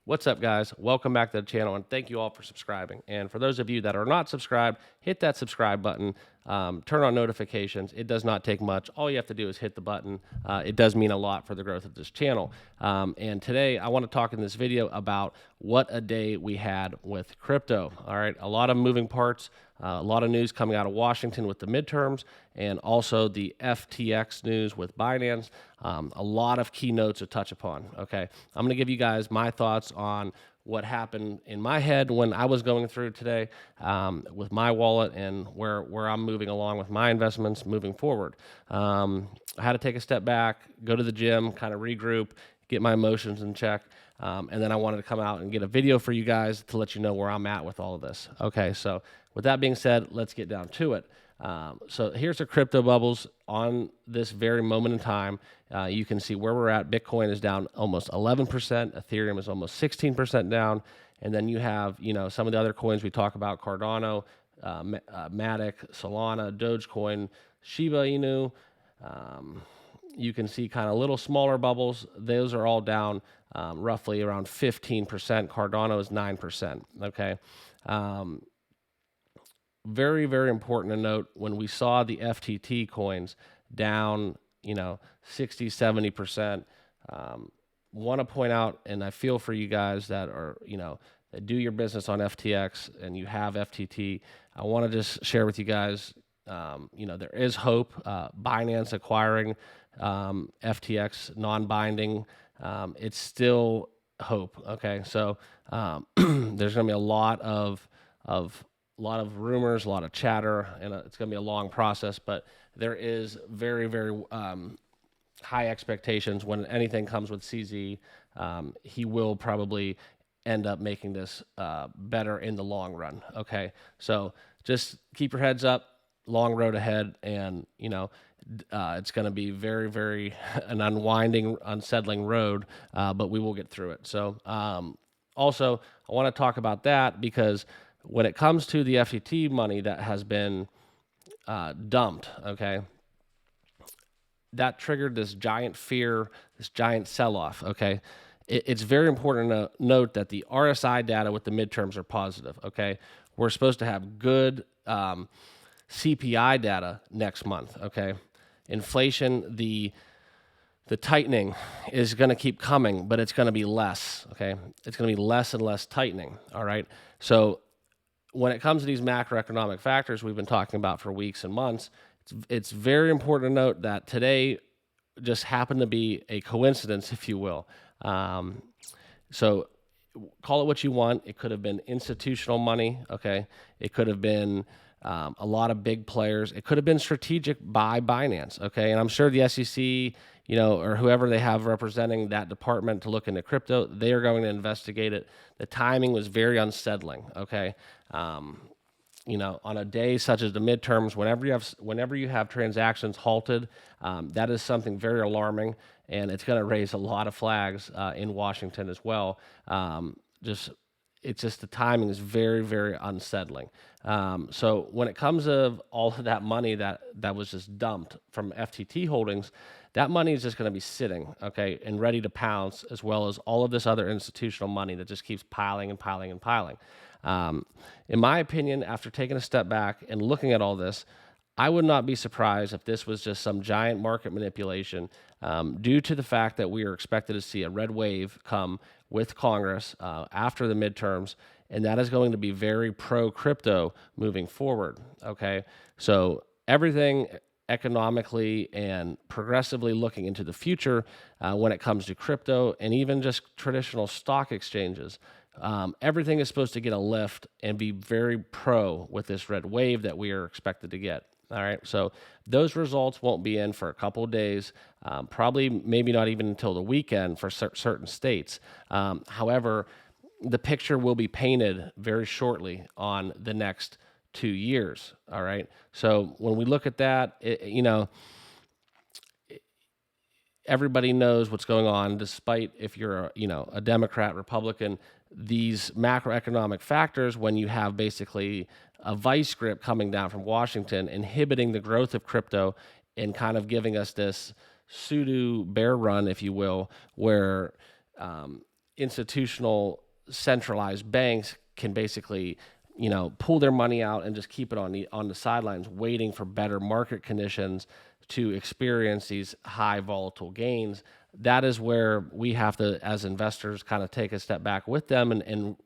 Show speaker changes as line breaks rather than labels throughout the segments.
What's up, guys? Welcome back to the channel, and thank you all for subscribing. And for those of you that are not subscribed, hit that subscribe button, turn on notifications. It does not take much. All you have to do is hit the button. It does mean a lot for the growth of this channel. And today, I want to talk in this video about what a day we had with crypto. All right, a lot of moving parts, a lot of news coming out of Washington with the midterms, and also the FTX news with Binance. A lot of keynotes to touch upon. Okay, I'm going to give you guys my thoughts on what happened in my head when I was going through today with my wallet and where I'm moving along with my investments moving forward. I had to take a step back, go to the gym, kind of regroup, get my emotions in check. And then I wanted to come out and get a video for you guys to let you know where I'm at with all of this. Okay, so with that being said, let's get down to it. So here's the crypto bubbles on this very moment in time. You can see where we're at. Bitcoin is down almost 11%. Ethereum is almost 16% down. And then you have, some of the other coins we talk about: Cardano, Matic, Solana, Dogecoin, Shiba Inu. You can see kind of little smaller bubbles. Those are all down roughly around 15%. Cardano is 9%. Okay. Very, very important to note, when we saw the FTT coins down, 60, 70%, want to point out, and I feel for you guys that are, that do your business on FTX and you have FTT, I want to just share with you guys, there is hope. Binance acquiring FTX, non-binding, it's still hope. Okay, so there's going to be a lot of rumors, a lot of chatter, and it's going to be a long process, but there is very, very high expectations when anything comes with CZ. He will probably end up making this better in the long run. Okay, so just keep your heads up, long road ahead, and it's going to be very, very an unwinding, unsettling road, but we will get through it. So also, I want to talk about that because when it comes to the FTT money that has been dumped, okay, that triggered this giant fear, this giant sell-off, okay? It's very important to note that the RSI data with the midterms are positive, okay? We're supposed to have good CPI data next month, okay? Inflation, the tightening is going to keep coming, but it's going to be less, okay? It's going to be less and less tightening, all right? So when it comes to these macroeconomic factors we've been talking about for weeks and months, it's very important to note that today just happened to be a coincidence, if you will. So call it what you want. It could have been institutional money, okay? It could have been a lot of big players. It could have been strategic by Binance, okay? And I'm sure the SEC, or whoever they have representing that department to look into crypto, they are going to investigate it. The timing was very unsettling, okay? On a day such as the midterms, whenever you have transactions halted, that is something very alarming, and it's going to raise a lot of flags in Washington as well. It's just the timing is very, very unsettling. So when it comes to all of that money that was just dumped from FTT holdings, that money is just going to be sitting, okay, and ready to pounce, as well as all of this other institutional money that just keeps piling and piling and piling. In my opinion, after taking a step back and looking at all this, I would not be surprised if this was just some giant market manipulation due to the fact that we are expected to see a red wave come with Congress after the midterms, and that is going to be very pro-crypto moving forward, okay? So everything economically and progressively looking into the future when it comes to crypto and even just traditional stock exchanges, everything is supposed to get a lift and be very pro with this red wave that we are expected to get. All right, so those results won't be in for a couple of days, probably maybe not even until the weekend for certain states. However, the picture will be painted very shortly on the next 2 years. All right, so when we look at that, everybody knows what's going on, despite if you're a Democrat, Republican. These macroeconomic factors, when you have basically a vice grip coming down from Washington, inhibiting the growth of crypto and kind of giving us this pseudo bear run, if you will, where institutional centralized banks can basically, pull their money out and just keep it on the sidelines, waiting for better market conditions to experience these high volatile gains. That is where we have to, as investors, kind of take a step back with them and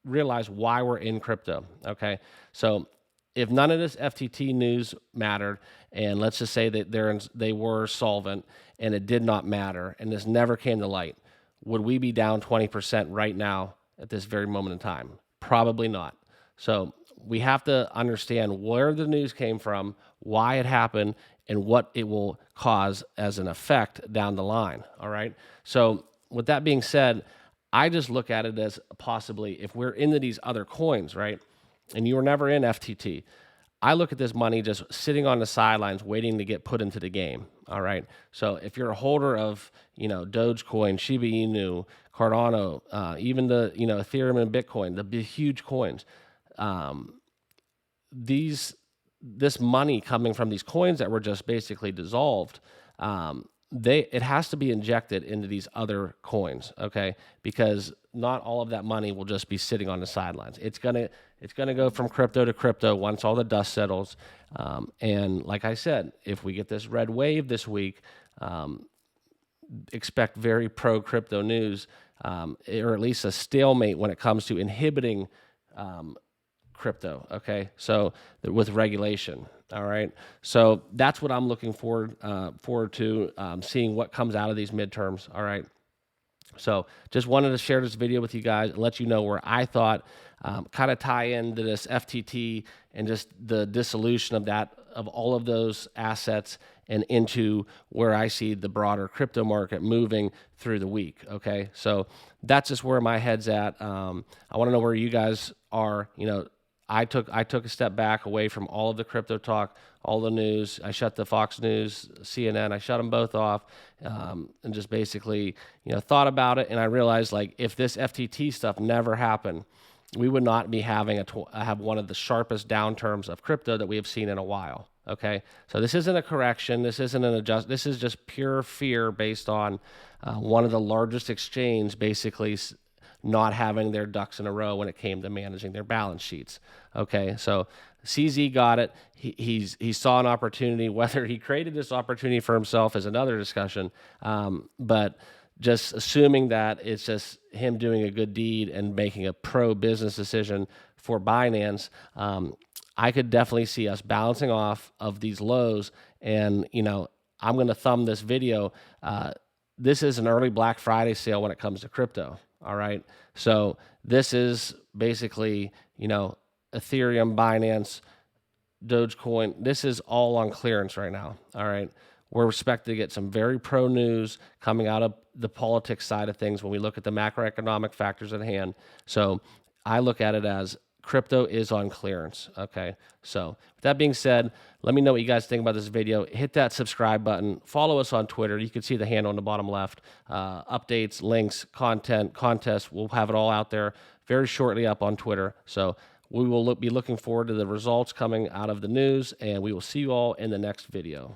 realize why we're in crypto. Okay, so if none of this FTT news mattered, and let's just say that they were solvent and it did not matter, and this never came to light, would we be down 20% right now at this very moment in time? Probably not. So we have to understand where the news came from, why it happened, and what it will cause as an effect down the line. All right. So with that being said, I just look at it as possibly if we're into these other coins, right? And you were never in FTT. I look at this money just sitting on the sidelines waiting to get put into the game. All right. So if you're a holder of, Dogecoin, Shiba Inu, Cardano, even the, Ethereum and Bitcoin, the big, huge coins, this money coming from these coins that were just basically dissolved, it has to be injected into these other coins, okay? Because not all of that money will just be sitting on the sidelines. It's gonna go from crypto to crypto once all the dust settles. And like I said, if we get this red wave this week, expect very pro crypto news, or at least a stalemate when it comes to inhibiting crypto. Okay, so with regulation. All right, so that's what I'm looking forward to, seeing what comes out of these midterms. All right, so just wanted to share this video with you guys and let you know where I thought kind of tie into this FTT and just the dissolution of all of those assets and into where I see the broader crypto market moving through the week. Okay, so that's just where my head's at. I want to know where you guys are. I took a step back away from all of the crypto talk, all the news. I shut the Fox News, CNN, I shut them both off, and just basically, thought about it. And I realized, like, if this FTT stuff never happened, we would not be having have one of the sharpest downturns of crypto that we have seen in a while. Okay, so this isn't a correction. This isn't an adjust. This is just pure fear based on one of the largest exchanges basically not having their ducks in a row when it came to managing their balance sheets. Okay, so CZ got it. He saw an opportunity. Whether he created this opportunity for himself is another discussion. But just assuming that it's just him doing a good deed and making a pro-business decision for Binance, I could definitely see us bouncing off of these lows. And, I'm going to thumb this video. This is an early Black Friday sale when it comes to crypto. All right. So this is basically, Ethereum, Binance, Dogecoin. This is all on clearance right now. All right. We're expected to get some very pro news coming out of the politics side of things when we look at the macroeconomic factors at hand. So I look at it as crypto is on clearance. Okay. So with that being said, let me know what you guys think about this video. Hit that subscribe button. Follow us on Twitter. You can see the handle on the bottom left. Updates, links, content, contests. We'll have it all out there very shortly up on Twitter. So we will be looking forward to the results coming out of the news, and we will see you all in the next video.